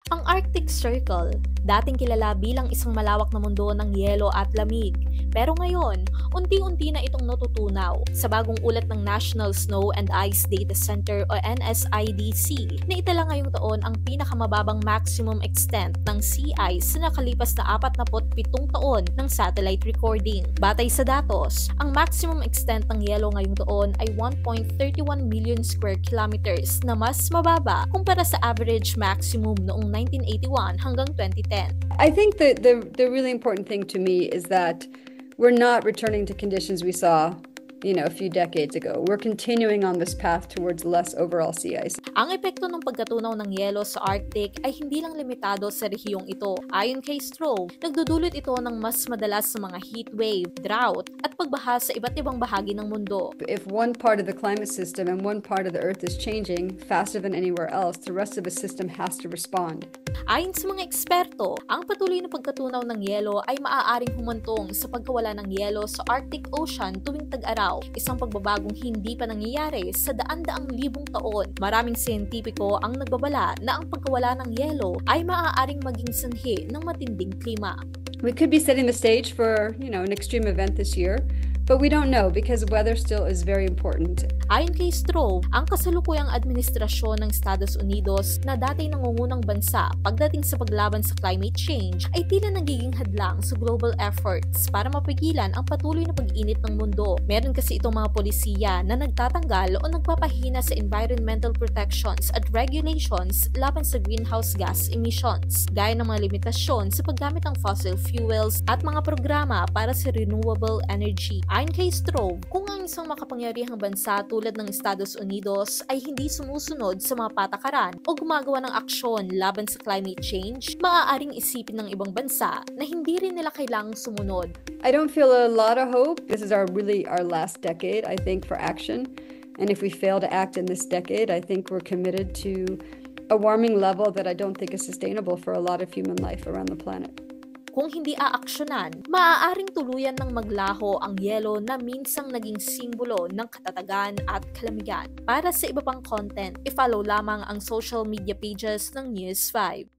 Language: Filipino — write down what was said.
Ang Arctic Circle, dating kilala bilang isang malawak na mundo ng yelo at lamig. Pero ngayon, unti-unti na itong natutunaw sa bagong ulat ng National Snow and Ice Data Center o NSIDC na itala ngayong taon ang pinakamababang maximum extent ng sea ice sa nakalipas na 47 taon ng satellite recording. Batay sa datos, ang maximum extent ng yelo ngayong taon ay 1.31 million square kilometers na mas mababa kumpara sa average maximum noong 1981 hanggang 2010. I think that the really important thing to me is that we're not returning to conditions we saw a few decades ago. We're continuing on this path towards less overall sea ice. Ang epekto ng pagkatunaw ng yelo sa Arctic ay hindi lang limitado sa rehiyong ito. Ayon kay Stroh, nagdudulot ito ng mas madalas sa mga heat wave, drought, at pagbaha sa iba't ibang bahagi ng mundo. If one part of the climate system and one part of the Earth is changing faster than anywhere else, the rest of the system has to respond. Ayon sa mga eksperto, ang patuloy na pagkatunaw ng yelo ay maaaring humantong sa pagkawala ng yelo sa Arctic Ocean tuwing tag-araw, isang pagbabagong hindi pa nangyayari sa daan-daang libong taon. Maraming siyentipiko ang nagbabala na ang pagkawala ng yelo ay maaaring maging sanhi ng matinding klima. We could be setting the stage for, an extreme event this year, but we don't know because weather still is very important. Ayon kay Stroh, ang kasalukuyang administrasyon ng Estados Unidos na dati nangungunang bansa pagdating sa paglaban sa climate change ay tila nagiging hadlang sa global efforts para mapigilan ang patuloy na pag-init ng mundo. Meron kasi itong mga polisiya na nagtatanggal o nagpapahina sa environmental protections at regulations laban sa greenhouse gas emissions, gaya ng mga limitasyon sa paggamit ng fossil fuels at mga programa para sa renewable energy. Ayon kay Stroh, kung ang isang makapangyarihang bansa tulad ng Estados Unidos ay hindi sumusunod sa mga patakaran o gumagawa ng aksyon laban sa climate change, maaaring isipin ng ibang bansa na hindi rin nila kailangang sumunod. I don't feel a lot of hope. This is our last decade, I think, for action. And if we fail to act in this decade, I think we're committed to a warming level that I don't think is sustainable for a lot of human life around the planet. Kung hindi aaksyonan, maaaring tuluyan ng maglaho ang yelo na minsang naging simbolo ng katatagan at kalamigan. Para sa iba pang content, i-follow lamang ang social media pages ng News 5.